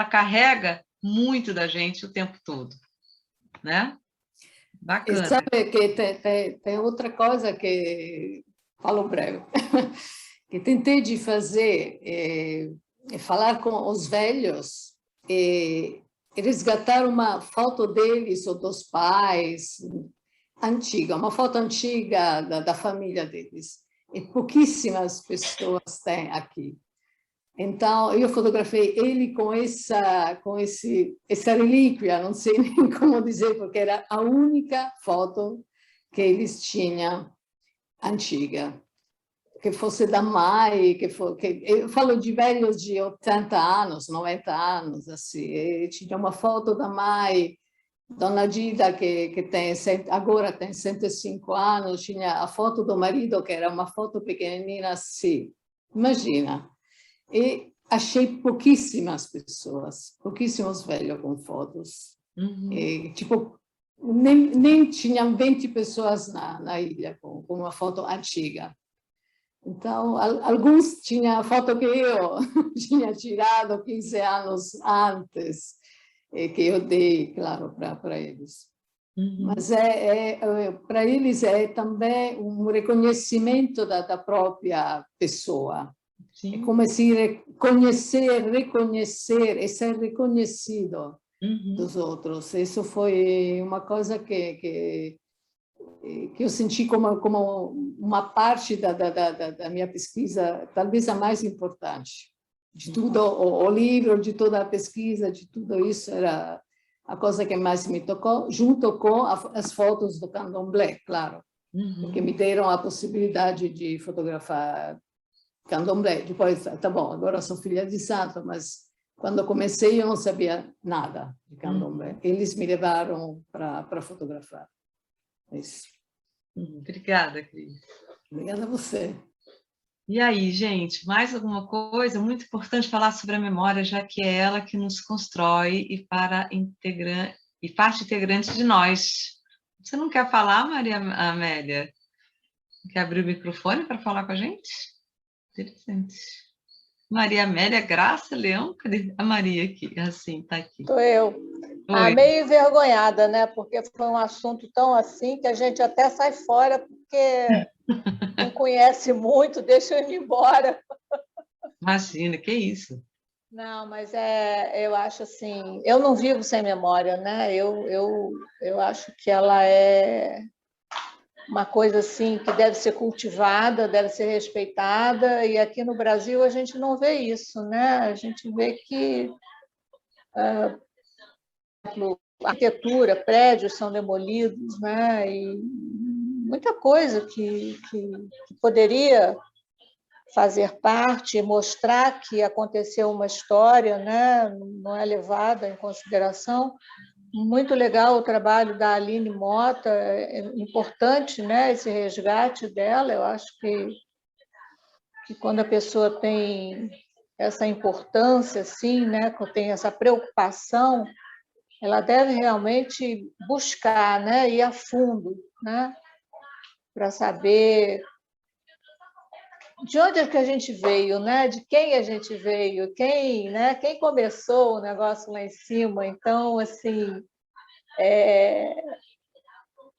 carrega muito da gente o tempo todo, né? E Bacana. sabe que tem outra coisa que falo breve, que tentei de fazer, falar com os velhos e resgatar uma foto deles ou dos pais, antiga, uma foto antiga da família deles. E pouquíssimas pessoas têm aqui. Então, eu fotografei ele essa relíquia, não sei nem como dizer, porque era a única foto que eles tinham antiga. Que fosse da mãe, eu falo de velhos de 80 anos, 90 anos, assim, e tinha uma foto da mãe, Dona Dida, que agora tem 105 anos, tinha a foto do marido, que era uma foto pequenina assim, imagina. E achei pouquíssimas pessoas, pouquíssimos velhos com fotos. Uhum. E, tipo, nem tinham 20 pessoas na ilha com uma foto antiga. Então, alguns tinham a foto que eu tinha tirado 15 anos antes, que eu dei, claro, para eles. Uhum. Mas para eles é também um reconhecimento da própria pessoa. Sim. É como se conhecer, reconhecer e ser reconhecido dos outros. Isso foi uma coisa que eu senti como uma parte da minha pesquisa, talvez a mais importante. De tudo, o livro, de toda a pesquisa, de tudo isso, era a coisa que mais me tocou, junto com as fotos do candomblé, claro, porque me deram a possibilidade de fotografar candomblé. Depois, tá bom, agora sou filha de santo, mas quando comecei eu não sabia nada de candomblé. Eles me levaram para fotografar. Isso. Obrigada, Cris. Obrigada a você. E aí, gente, mais alguma coisa? Muito importante falar sobre a memória, já que é ela que nos constrói e parte integrante de nós. Você não quer falar, Maria Amélia? Quer abrir o microfone para falar com a gente? Interessante. Maria Amélia Graça Leão? Cadê a Maria aqui? Assim, está aqui. Estou eu. Meio envergonhada, né? Porque foi um assunto tão assim que a gente até sai fora, porque não conhece muito, deixa eu ir embora. Imagina, que isso? Não, mas eu acho assim, eu não vivo sem memória, né? Eu acho que ela é uma coisa assim que deve ser cultivada, deve ser respeitada, e aqui no Brasil a gente não vê isso, né? A gente vê que a arquitetura, prédios são demolidos, né? E muita coisa que poderia fazer parte, mostrar que aconteceu uma história, né? Não é levada em consideração. Muito legal o trabalho da Aline Mota, é importante, né, esse resgate dela. Eu acho que quando a pessoa tem essa importância, assim, né, quando tem essa preocupação, ela deve realmente buscar, né, ir a fundo, né, para saber de onde é que a gente veio, né? De quem a gente veio, né? Quem começou o negócio lá em cima. Então, assim,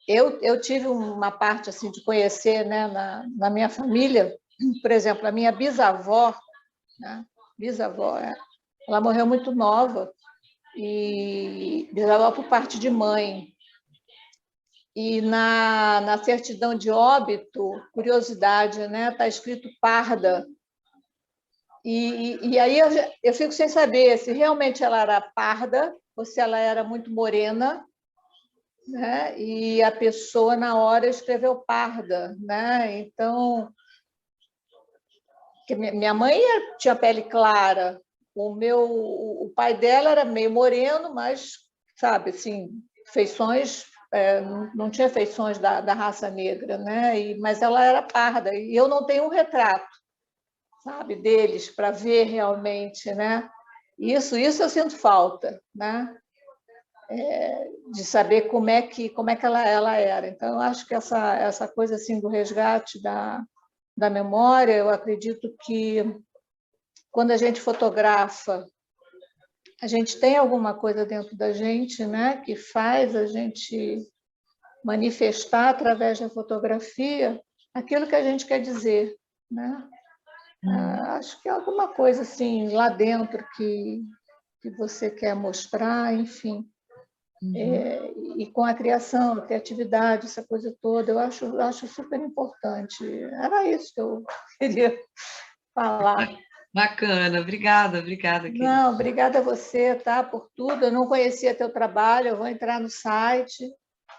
eu tive uma parte assim de conhecer, né, na minha família, por exemplo, a minha bisavó, né? Bisavó, ela morreu muito nova, e bisavó por parte de mãe. E na certidão de óbito, curiosidade, né, está escrito Parda. E aí eu fico sem saber se realmente ela era parda ou se ela era muito morena, né? E a pessoa na hora escreveu parda, né? Então, minha mãe tinha pele clara, o pai dela era meio moreno, mas, sabe, assim, feições, não tinha feições da raça negra, né? Mas ela era parda, e eu não tenho um retrato, sabe, deles, para ver realmente, né? Isso eu sinto falta, né? De saber como é que ela era. Então, eu acho que essa coisa assim do resgate da memória, eu acredito que quando a gente fotografa a gente tem alguma coisa dentro da gente, né, que faz a gente manifestar através da fotografia aquilo que a gente quer dizer, né? Acho que é alguma coisa assim lá dentro que você quer mostrar, enfim. E com a criação, a criatividade, essa coisa toda, eu acho super importante. Era isso que eu queria falar. Bacana, obrigada, querida. Não, obrigada a você, tá, por tudo. Eu não conhecia teu trabalho, eu vou entrar no site,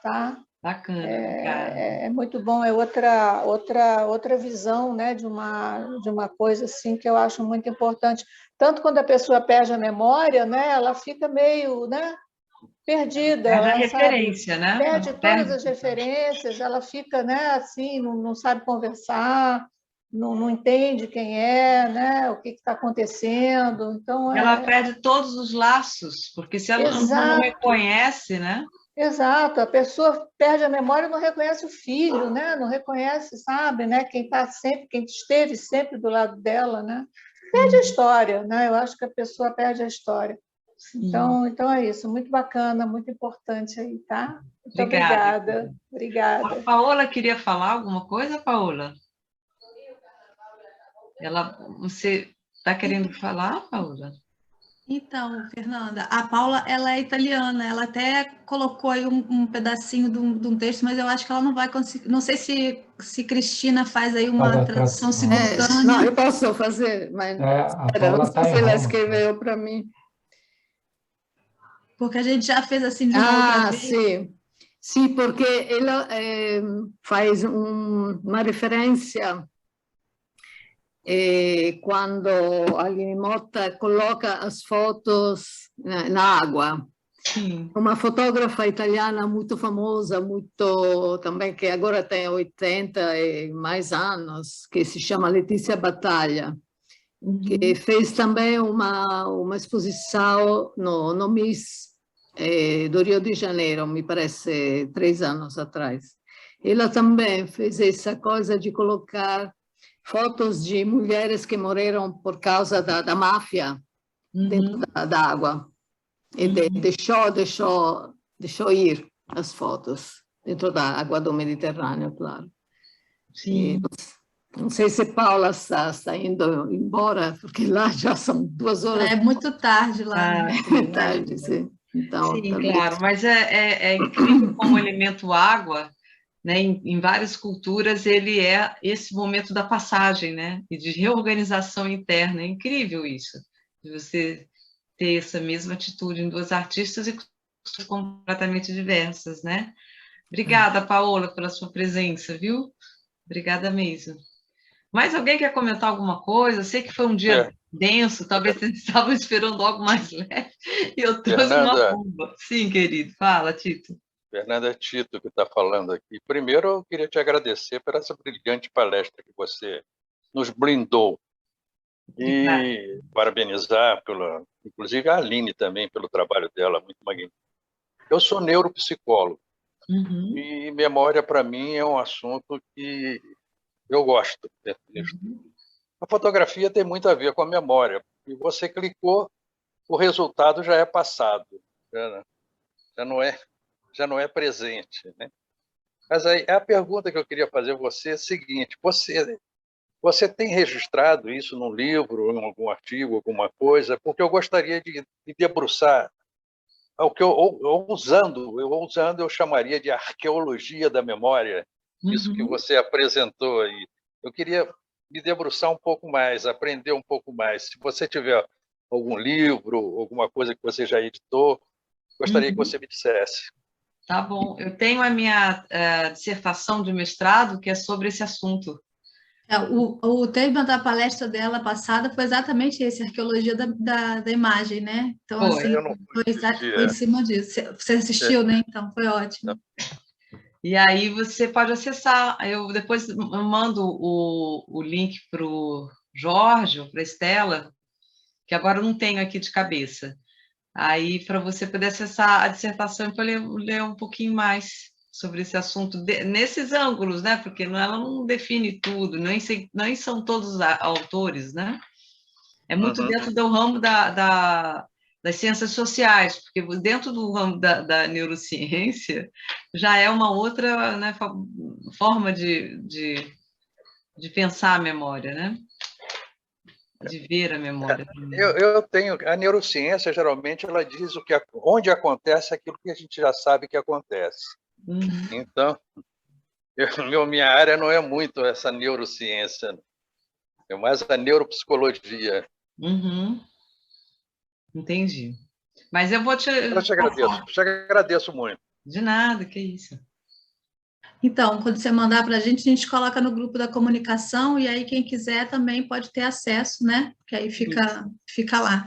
tá? Bacana, obrigada. É muito bom, é outra visão, né, de uma coisa assim que eu acho muito importante. Tanto quando a pessoa perde a memória, né, ela fica meio, né, perdida, Perde a ela, referência, sabe, né? perde todas as referências, ela fica, né, assim, não sabe conversar, não entende quem é, né, o que está acontecendo. Então, Ela perde todos os laços, porque se ela não reconhece, né? Exato, a pessoa perde a memória e não reconhece o filho, né? Não reconhece, sabe, né? Quem esteve sempre do lado dela, né? Perde a história, né? Eu acho que a pessoa perde a história. Então é isso, muito bacana, muito importante aí, tá? Muito obrigada. Obrigada. A Paola queria falar alguma coisa, Paola? Você está querendo falar, Paola? Então, Fernanda, a Paula, ela é italiana, ela até colocou aí um pedacinho de um texto, mas eu acho que ela não vai conseguir, não sei se Cristina faz aí uma tradução simultânea. Não, eu posso fazer, mas não sei se ela escreveu para mim. Porque a gente já fez assim de uma outra vez. Sim. Sim, porque ela faz uma referência quando a Guillemota coloca as fotos na água. Sim. Uma fotógrafa italiana muito famosa, muito também, que agora tem 80 e mais anos, que se chama Letícia Battaglia, que fez também uma exposição no MIS do Rio de Janeiro, me parece 3 anos atrás. Ela também fez essa coisa de colocar fotos de mulheres que morreram por causa da máfia dentro da água. E deixou ir as fotos dentro da água do Mediterrâneo, claro. Sim. Não sei se Paula está indo embora, porque lá já são 2 horas. É muito tarde lá. É tarde, sim. Então, sim, talvez... claro, mas é incrível como o elemento água, né, em várias culturas, ele é esse momento da passagem, né, e de reorganização interna. É incrível isso, de você ter essa mesma atitude em 2 artistas e culturas completamente diversas, né? Obrigada, Paola, pela sua presença, viu? Obrigada mesmo. Mais alguém quer comentar alguma coisa? Eu sei que foi um dia denso, talvez vocês estavam esperando algo mais leve, e eu trouxe uma bomba. Sim, querido, fala, Tito. Fernanda, Tito que está falando aqui. Primeiro, eu queria te agradecer por essa brilhante palestra que você nos brindou. E parabenizar, inclusive a Aline também, pelo trabalho dela, muito magnífico. Eu sou neuropsicólogo, e memória, para mim, é um assunto que eu gosto. A fotografia tem muito a ver com a memória. E você clicou, o resultado já é passado, já não é presente, né? Mas aí, a pergunta que eu queria fazer a você é a seguinte: você tem registrado isso num livro, em algum artigo, alguma coisa? Porque eu gostaria de debruçar o que ousando, eu chamaria de arqueologia da memória, isso que você apresentou aí. Eu queria me debruçar um pouco mais, aprender um pouco mais. Se você tiver algum livro, alguma coisa que você já editou, gostaria que você me dissesse. Tá bom. Eu tenho a minha dissertação de mestrado, que é sobre esse assunto. O tema da palestra dela passada foi exatamente esse, arqueologia da imagem, né? Então, assim, foi em cima disso. Você assistiu, né? Então, foi ótimo. E aí você pode acessar. Eu depois mando o link para o Jorge, ou para a Estela, que agora eu não tenho aqui de cabeça. Aí, para você poder acessar a dissertação e poder ler um pouquinho mais sobre esse assunto, nesses ângulos, né? Porque ela não define tudo, nem são todos autores, né? É muito dentro do ramo da das ciências sociais, porque dentro do ramo da neurociência já é uma outra, né, forma de pensar a memória, né? De ver a memória. Eu tenho a neurociência, geralmente ela diz onde acontece aquilo que a gente já sabe que acontece. Então, minha área não é muito essa neurociência, é mais a neuropsicologia. Entendi. Mas eu vou te... Eu te agradeço muito. De nada, que isso. Então, quando você mandar para a gente coloca no grupo da comunicação, e aí quem quiser também pode ter acesso, né? Que aí fica lá.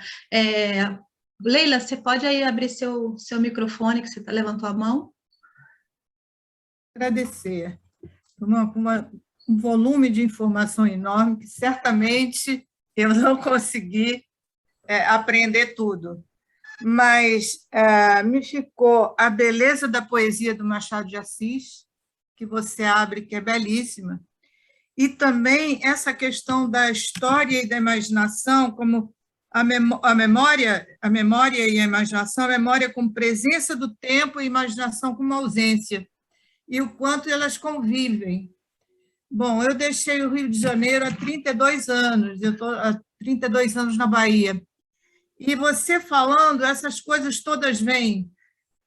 Leila, você pode aí abrir seu microfone, que você levantou a mão? Agradecer. Um volume de informação enorme, que certamente eu não consegui aprender tudo. Mas me ficou a beleza da poesia do Machado de Assis, que você abre, que é belíssima, e também essa questão da história e da imaginação, como a memória e a imaginação, a memória como presença do tempo e a imaginação como ausência, e o quanto elas convivem. Bom, eu deixei o Rio de Janeiro há 32 anos, eu estou há 32 anos na Bahia, e você falando, essas coisas todas vêm,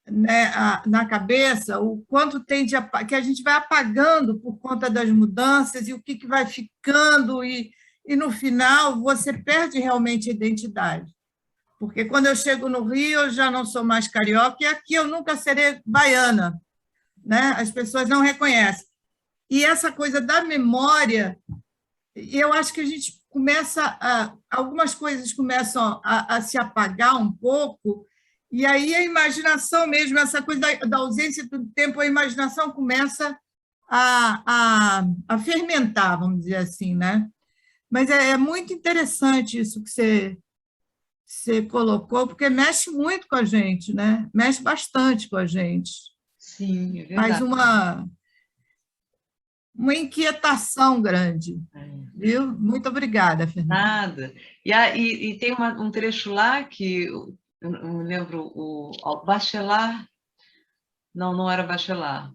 né, na cabeça, o quanto tem que a gente vai apagando por conta das mudanças e o que vai ficando, e no final você perde realmente a identidade. Porque quando eu chego no Rio, eu já não sou mais carioca, e aqui eu nunca serei baiana, né? As pessoas não reconhecem. E essa coisa da memória, eu acho que a gente algumas coisas começam a se apagar um pouco, e aí a imaginação mesmo, essa coisa da ausência do tempo, a imaginação começa a fermentar, vamos dizer assim, né? Mas é muito interessante isso que você colocou, porque mexe muito com a gente, né? Mexe bastante com a gente. Sim, é verdade. Faz uma inquietação grande. Viu? Muito obrigada, Fernanda. Nada. E tem um trecho lá que eu me lembro, o Bachelard, não era Bachelard,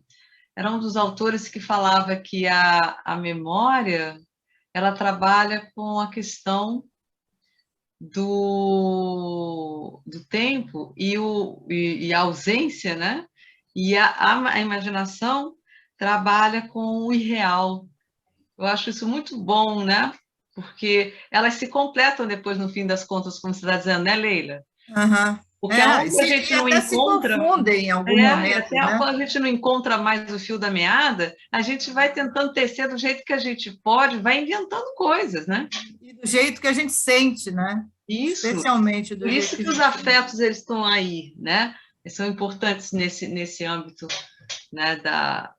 era um dos autores que falava que a memória ela trabalha com a questão do tempo e a ausência, né? E a imaginação trabalha com o irreal. Eu acho isso muito bom, né? Porque elas se completam depois, no fim das contas, como você está dizendo, né, Leila? Uhum. Porque aonde a gente não encontra... se confundem em algum momento, até né? quando a gente não encontra mais o fio da meada, a gente vai tentando tecer do jeito que a gente pode, vai inventando coisas, né? E do jeito que a gente sente, né? Isso. Especialmente do Por isso jeito que os afetos eles estão aí, né? Eles são importantes nesse âmbito, né,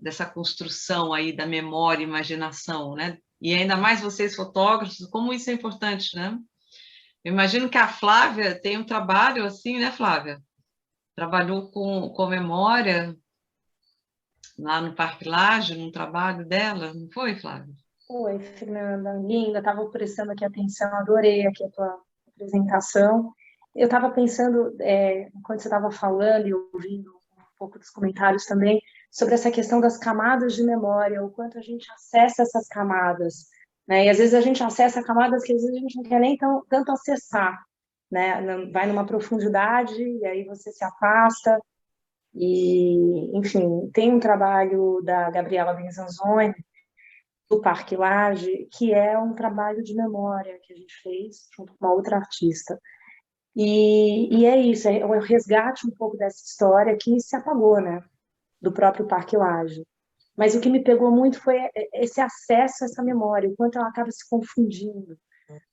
dessa construção aí da memória e imaginação, né? E ainda mais vocês fotógrafos, como isso é importante, né? Eu imagino que a Flávia tem um trabalho assim, né, Flávia? Trabalhou com memória lá no Parque Lage, num trabalho dela, não foi, Flávia? Oi, Fernanda, linda, estava prestando aqui atenção, adorei aqui a tua apresentação. Eu estava pensando, quando você estava falando e ouvindo um pouco dos comentários também, sobre essa questão das camadas de memória, o quanto a gente acessa essas camadas, né? E às vezes a gente acessa camadas que às vezes a gente não quer nem tanto acessar, né? Vai numa profundidade e aí você se afasta. E, enfim, tem um trabalho da Gabriela Benzanzoni, do Parque Lage, que é um trabalho de memória que a gente fez junto com uma outra artista. E é isso, é o resgate um pouco dessa história que se apagou, né? Do próprio Parque Lage. Mas o que me pegou muito foi esse acesso a essa memória, o quanto ela acaba se confundindo.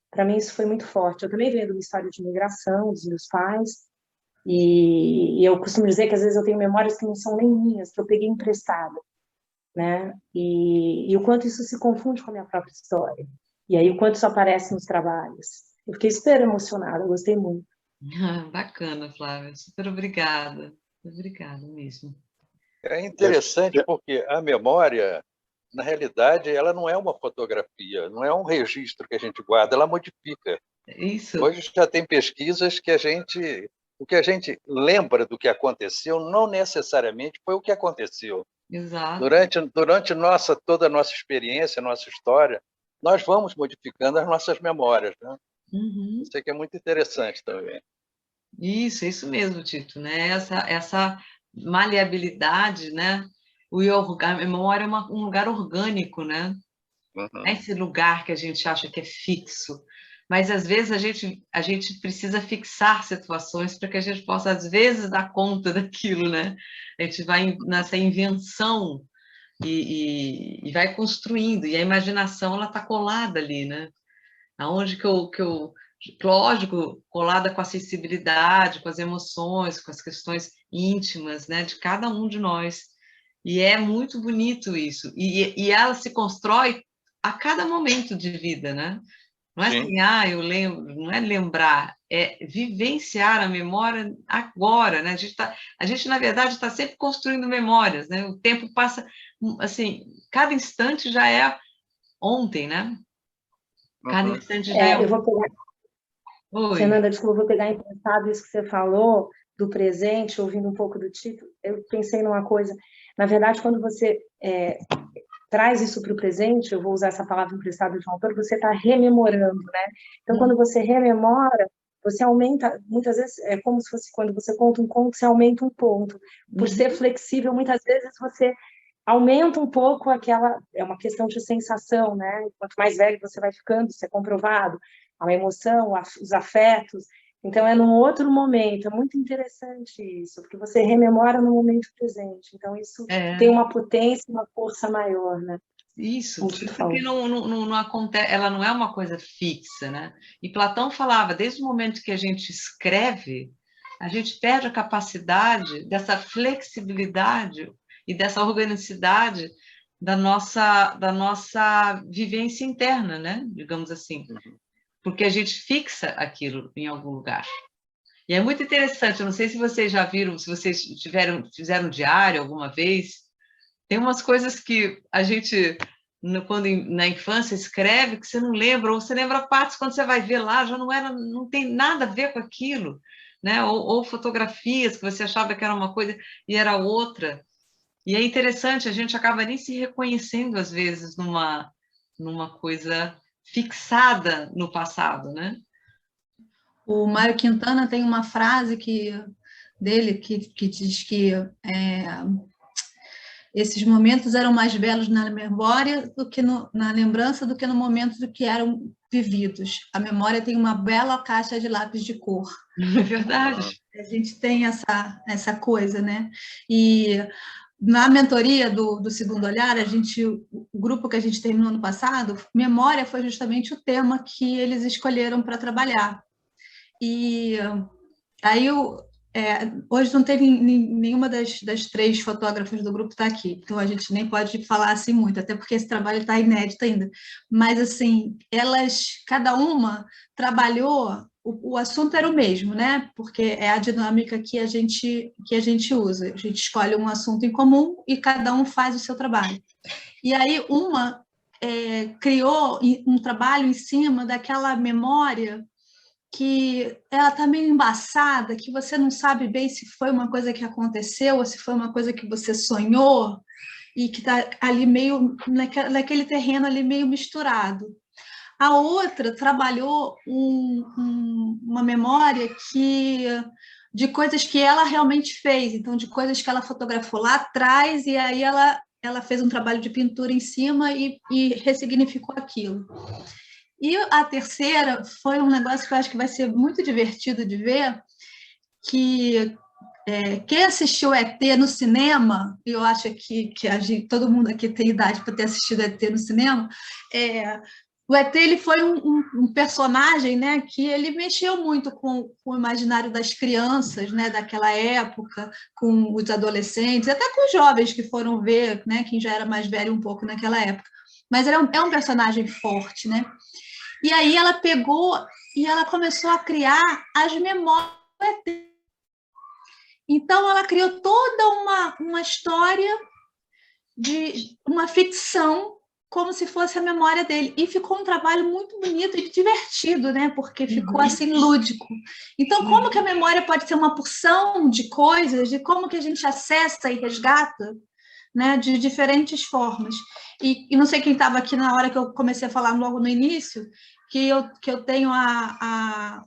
Para mim isso foi muito forte. Eu também venho de uma história de migração dos meus pais, e eu costumo dizer que às vezes eu tenho memórias que não são nem minhas, que eu peguei emprestada, né? E o quanto isso se confunde com a minha própria história. E aí o quanto isso aparece nos trabalhos. Eu fiquei super emocionada, gostei muito. Bacana, Flávia. Super obrigada. Obrigada mesmo. É interessante porque a memória, na realidade, ela não é uma fotografia, não é um registro que a gente guarda, ela modifica. Isso. Hoje já tem pesquisas que o que a gente lembra do que aconteceu não necessariamente foi o que aconteceu. Exato. Durante toda a nossa experiência, nossa história, nós vamos modificando as nossas memórias, né? Uhum. Isso aqui é muito interessante também. Isso mesmo, Tito, né? Essa maleabilidade, né? A memória é um lugar orgânico, né? Uhum. Esse lugar que a gente acha que é fixo, mas às vezes a gente precisa fixar situações para que a gente possa, às vezes, dar conta daquilo, né? A gente vai nessa invenção e vai construindo, e a imaginação ela está colada ali, né? Aonde que eu lógico, colada com a sensibilidade, com as emoções, com as questões íntimas, né, de cada um de nós. E é muito bonito isso. E ela se constrói a cada momento de vida, né? Não é assim, eu lembro, não é lembrar, é vivenciar a memória agora, né? A gente na verdade, está sempre construindo memórias, né? O tempo passa, assim, cada instante já é ontem, né? Cada instante já é Eu vou pegar... Oi. Fernanda, desculpa, eu vou pegar emprestado isso que você falou do presente, ouvindo um pouco do título. Eu pensei numa coisa. Na verdade, quando você traz isso para o presente, eu vou usar essa palavra emprestada de um autor, você está rememorando, né? Então, quando você rememora, você aumenta, muitas vezes, é como se fosse quando você conta um conto, você aumenta um ponto. Por ser flexível, muitas vezes você aumenta um pouco aquela... É uma questão de sensação, né? Quanto mais velho você vai ficando, isso é comprovado. A emoção, os afetos. Então, é num outro momento. É muito interessante isso, porque você rememora no momento presente. Então, isso tem uma potência, uma força maior, né? Isso, porque não acontece, ela não é uma coisa fixa, né? E Platão falava, desde o momento que a gente escreve, a gente perde a capacidade dessa flexibilidade e dessa organicidade da nossa vivência interna, né? Digamos assim. Porque a gente fixa aquilo em algum lugar. E é muito interessante, eu não sei se vocês já viram, se vocês fizeram diário alguma vez, tem umas coisas que a gente, quando na infância, escreve que você não lembra, ou você lembra partes, quando você vai ver lá, já não tem nada a ver com aquilo, né? Ou fotografias que você achava que era uma coisa e era outra. E é interessante, a gente acaba nem se reconhecendo, às vezes, numa coisa fixada no passado, né? O Mário Quintana tem uma frase dele que diz que esses momentos eram mais belos na memória do que na lembrança do que no momento do que eram vividos. A memória tem uma bela caixa de lápis de cor. É verdade. A gente tem essa coisa, né? E na mentoria do Segundo Olhar, o grupo que a gente terminou no passado, memória foi justamente o tema que eles escolheram para trabalhar. E aí hoje não teve nenhuma das 3 fotógrafas do grupo está aqui, então a gente nem pode falar assim muito, até porque esse trabalho está inédito ainda. Mas assim, cada uma trabalhou, o assunto era o mesmo, né? Porque é a dinâmica que a gente usa. A gente escolhe um assunto em comum e cada um faz o seu trabalho. E aí uma criou um trabalho em cima daquela memória que ela está meio embaçada, que você não sabe bem se foi uma coisa que aconteceu ou se foi uma coisa que você sonhou e que está ali meio naquele terreno ali meio misturado. A outra trabalhou uma memória de coisas que ela realmente fez, então de coisas que ela fotografou lá atrás e aí ela fez um trabalho de pintura em cima e ressignificou aquilo. E a terceira foi um negócio que eu acho que vai ser muito divertido de ver, que quem assistiu ET no cinema, e eu acho que todo mundo aqui tem idade para ter assistido ET no cinema, o ET ele foi um personagem, né, que ele mexeu muito com o imaginário das crianças, né, daquela época, com os adolescentes, até com os jovens que foram ver, né, quem já era mais velho um pouco naquela época. Mas ele é um personagem forte, né? E aí ela pegou e ela começou a criar as memórias do ET. Então, ela criou toda uma história de uma ficção como se fosse a memória dele. E ficou um trabalho muito bonito e divertido, né? Porque ficou assim lúdico. Então, como que a memória pode ser uma porção de coisas, e como que a gente acessa e resgata, né, de diferentes formas. E não sei quem estava aqui na hora que eu comecei a falar logo no início, que eu tenho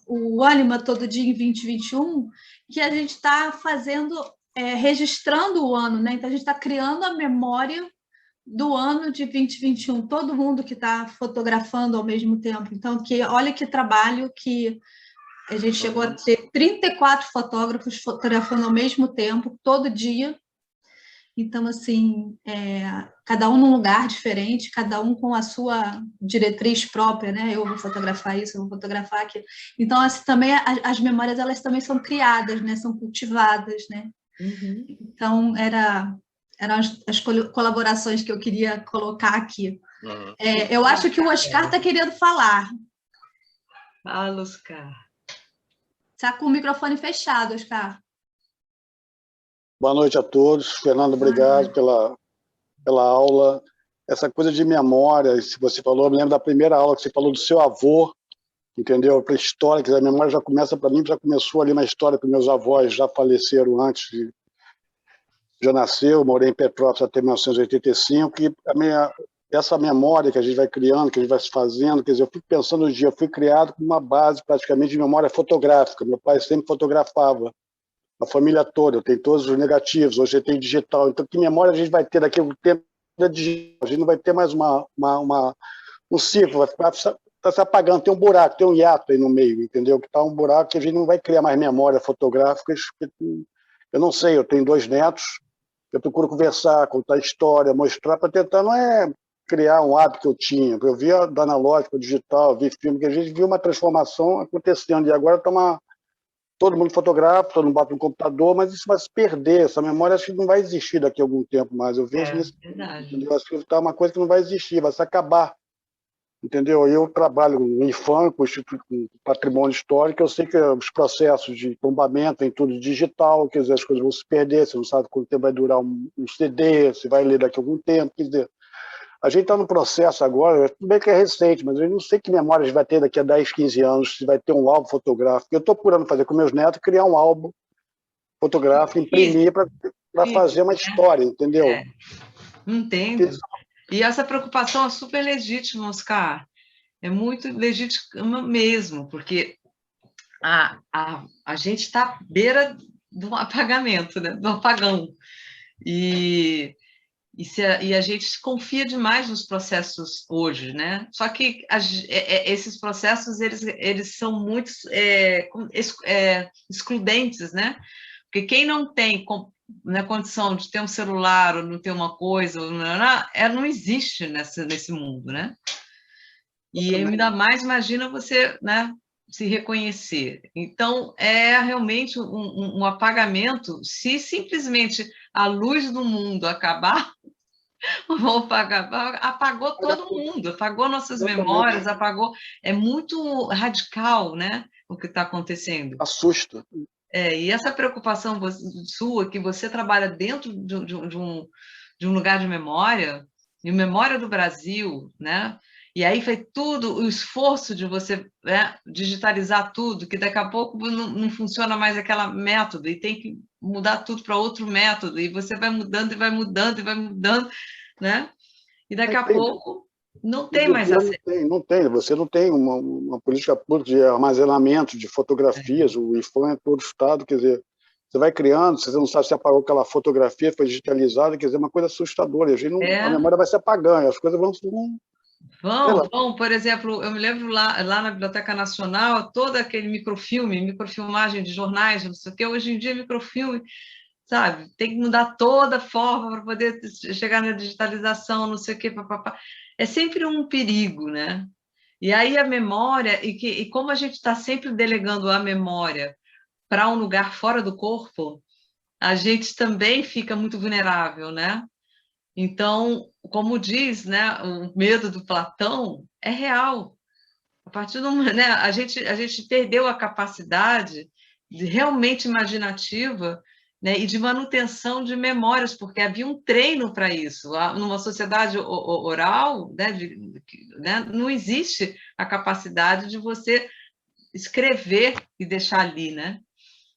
o Ânima todo dia em 2021, que a gente está fazendo, registrando o ano, né? Então, a gente está criando a memória do ano de 2021, todo mundo que está fotografando ao mesmo tempo. Então, olha que trabalho que a gente chegou a ter 34 fotógrafos fotografando ao mesmo tempo, todo dia. Então, assim, cada um num lugar diferente, cada um com a sua diretriz própria, né? Eu vou fotografar isso, eu vou fotografar aquilo. Então, assim, também as memórias, elas também são criadas, né? São cultivadas, né? Então, eram as colaborações que eu queria colocar aqui. Eu acho que o Oscar está querendo falar. Fala, Oscar. Está com o microfone fechado, Oscar. Boa noite a todos. Fernando, obrigado pela aula. Essa coisa de memória, se você falou, eu me lembro da primeira aula que você falou do seu avô, entendeu? Para a história, que a memória já começa para mim, já começou ali na história, porque meus avós já faleceram antes de já nasceu, morei em Petrópolis até 1985, e essa memória que a gente vai criando, que a gente vai se fazendo, quer dizer, eu fico pensando no dia, eu fui criado com uma base praticamente de memória fotográfica, meu pai sempre fotografava, a família toda, eu tenho todos os negativos, hoje eu tenho digital, então que memória a gente vai ter daqui a um tempo digital? A gente não vai ter mais um ciclo, vai ficar tá se apagando, tem um buraco, tem um hiato aí no meio, entendeu? Que tá um buraco que a gente não vai criar mais memória fotográficas, eu não sei, eu tenho 2 netos, eu procuro conversar, contar história, mostrar, para tentar, não é criar um hábito que eu tinha, eu via do analógico, do digital, vi filme, que a gente viu uma transformação acontecendo, e agora está todo mundo fotografa, todo mundo bota no computador, mas isso vai se perder, essa memória acho que não vai existir daqui a algum tempo mais, eu vejo isso, entendeu? Acho que está uma coisa que não vai existir, vai se acabar, entendeu? Eu trabalho no IFAM, com o Instituto de Patrimônio Histórico, eu sei que os processos de tombamento tem tudo digital, quer dizer, as coisas vão se perder, você não sabe quanto tempo vai durar um CD, você vai ler daqui a algum tempo, quer dizer, a gente está no processo agora, tudo bem que é recente, mas eu não sei que memória a gente vai ter daqui a 10, 15 anos, se vai ter um álbum fotográfico. Eu estou procurando fazer com meus netos, criar um álbum fotográfico, imprimir para fazer uma história, entendeu? Entendo. E essa preocupação é super legítima, Oscar. É muito legítima mesmo, porque a gente está à beira do apagamento, né? Do apagão. E a gente confia demais nos processos hoje, né? Só que esses processos eles são muito excludentes, né? Porque quem não tem na condição de ter um celular ou não ter uma coisa, não existe nesse mundo, né? E ainda mais imagina você, né, se reconhecer. Então, é realmente um apagamento. Se simplesmente a luz do mundo acabar, apagou todo mundo, apagou nossas memórias, apagou. É muito radical, né, o que está acontecendo. Assusta. E essa preocupação sua, que você trabalha dentro de um lugar de memória, e memória do Brasil, né? E aí foi tudo o esforço de você, né, digitalizar tudo, que daqui a pouco não funciona mais aquele método, e tem que mudar tudo para outro método, e você vai mudando, e vai mudando, e vai mudando, né? E daqui a pouco não tem mais acesso. Não tem, você não tem uma política pública de armazenamento de fotografias, o IFAM é todo estado, quer dizer, você vai criando, você não sabe se apagou aquela fotografia, foi digitalizada, quer dizer, uma coisa assustadora, a memória vai se apagando, as coisas vão, por exemplo, eu me lembro lá na Biblioteca Nacional, todo aquele microfilmagem de jornais, não sei o quê, hoje em dia microfilme, sabe, tem que mudar toda a forma para poder chegar na digitalização, não sei o quê, papapá. É sempre um perigo, né? E aí a memória, e como a gente está sempre delegando a memória para um lugar fora do corpo, a gente também fica muito vulnerável, né? Então, como diz, né, o medo do Platão é real. A partir do momento, né, a gente perdeu a capacidade realmente imaginativa né, e de manutenção de memórias, porque havia um treino para isso. Numa sociedade oral, né, não existe a capacidade de você escrever e deixar ali, né?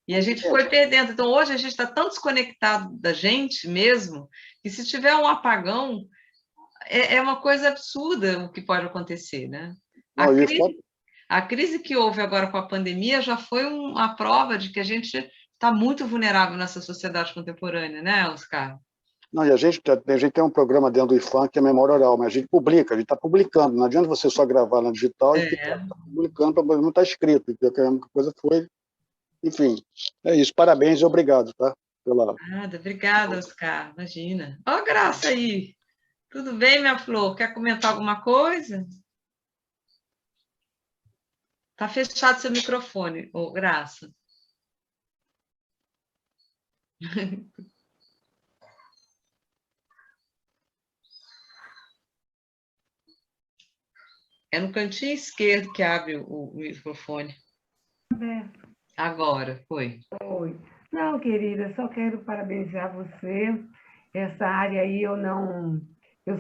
E a gente foi perdendo. Então, hoje a gente está tão desconectado da gente mesmo, que se tiver um apagão, é uma coisa absurda o que pode acontecer, né? A crise que houve agora com a pandemia já foi uma prova de que a gente está muito vulnerável nessa sociedade contemporânea, né, Oscar? Não, e a gente tem um programa dentro do IFAM que é memória oral, mas a gente está publicando. Não adianta você só gravar na digital e ficar publicando para não estar escrito, porque a única coisa foi... Enfim, é isso. Parabéns e obrigado, tá? Obrigada, Oscar. Imagina. Ó, Graça aí. Tudo bem, minha flor? Quer comentar alguma coisa? Tá fechado seu microfone, Graça. É no cantinho esquerdo que abre o microfone. Agora, foi. Oi. Não, querida, só quero parabenizar você. Essa área aí eu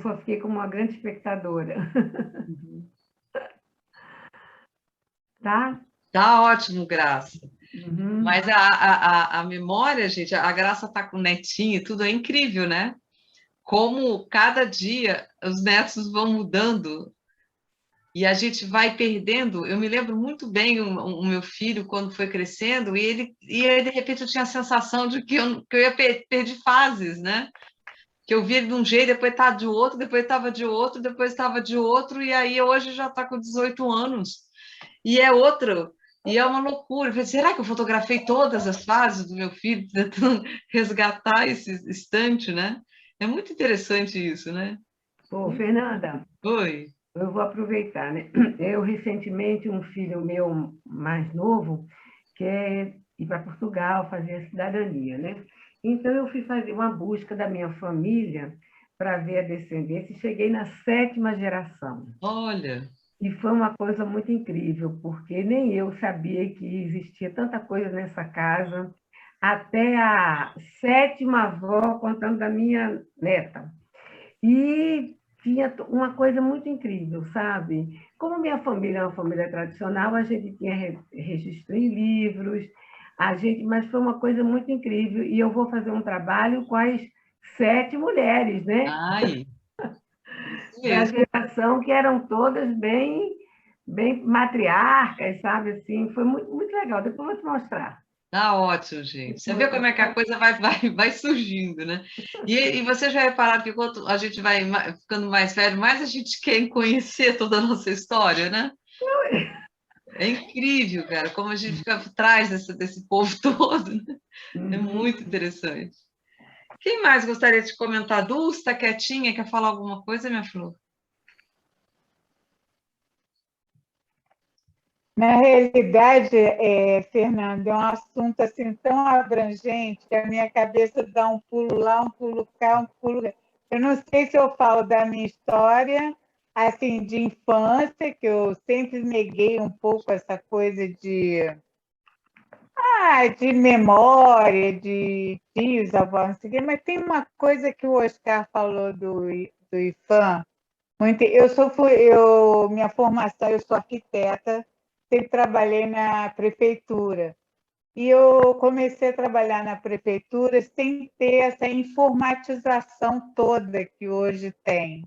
só fiquei como uma grande espectadora. Uhum. Tá? Tá ótimo, Graça. Uhum. Mas a memória, gente, a Graça tá com o netinho e tudo, é incrível, né? Como cada dia os netos vão mudando e a gente vai perdendo. Eu me lembro muito bem o meu filho, quando foi crescendo, e de repente eu tinha a sensação de que eu ia perder fases, né? Que eu via ele de um jeito, depois estava de outro, depois estava de outro, depois estava de outro, e aí hoje já está com 18 anos. E é outro, e é uma loucura. Eu falei, será que eu fotografei todas as fases do meu filho, tentando resgatar esse instante, né? É muito interessante isso, né? Ô, Fernanda. Oi. Eu vou aproveitar, né? Eu, recentemente, um filho meu mais novo quer ir para Portugal fazer a cidadania, né? Então, eu fui fazer uma busca da minha família para ver a descendência e cheguei na 7ª geração. Olha! E foi uma coisa muito incrível, porque nem eu sabia que existia tanta coisa nessa casa, até a 7ª avó contando da minha neta. E tinha uma coisa muito incrível, sabe? Como minha família é uma família tradicional, a gente tinha registro em livros, mas foi uma coisa muito incrível. E eu vou fazer um trabalho com as 7 mulheres, né? Ai! Da geração que eram todas bem matriarcas, sabe? Assim, foi muito, muito legal. Depois eu vou te mostrar. Tá ótimo, gente. Você vê como é que a coisa vai surgindo, né? E você já reparou que quando a gente vai ficando mais velho, mais a gente quer conhecer toda a nossa história, né? É incrível, cara, como a gente fica atrás desse povo todo, né? É muito interessante. Quem mais gostaria de comentar? Dulce, está quietinha? Quer falar alguma coisa, minha flor? Na realidade, Fernanda, é um assunto assim tão abrangente que a minha cabeça dá um pulo lá, um pulo cá, um pulo cá. Eu não sei se eu falo da minha história, assim, de infância, que eu sempre neguei um pouco essa coisa de memória, de tios, avós, não sei o quê, mas tem uma coisa que o Oscar falou do IFAM. Minha formação, eu sou arquiteta, sempre trabalhei na prefeitura. E eu comecei a trabalhar na prefeitura sem ter essa informatização toda que hoje tem.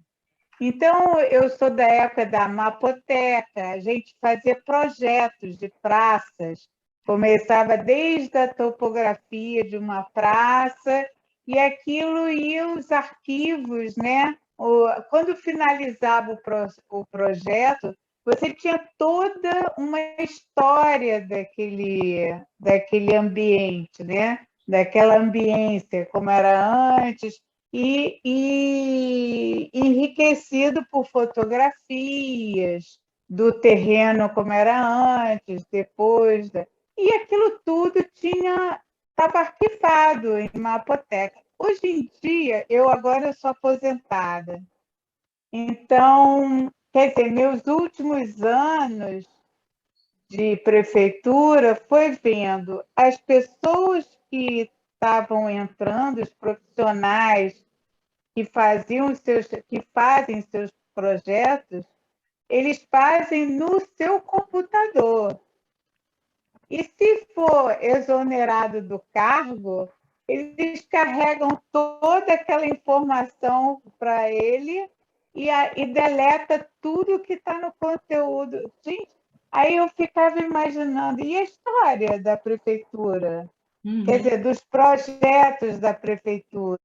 Então, eu sou da época da mapoteca, a gente fazia projetos de praças, começava desde a topografia de uma praça, e aquilo ia os arquivos, né? Quando finalizava o projeto, você tinha toda uma história daquele ambiente, né? Daquela ambiência, como era antes, e enriquecido por fotografias do terreno como era antes, depois. E aquilo tudo estava arquivado em mapoteca. Hoje em dia, eu sou aposentada. Então, quer dizer, meus últimos anos de prefeitura foi vendo as pessoas que estavam entrando, os profissionais que fazem seus projetos, eles fazem no seu computador. E se for exonerado do cargo, eles carregam toda aquela informação para ele e deleta tudo que está no conteúdo. Gente, aí eu ficava imaginando, e a história da prefeitura? Quer dizer, dos projetos da prefeitura?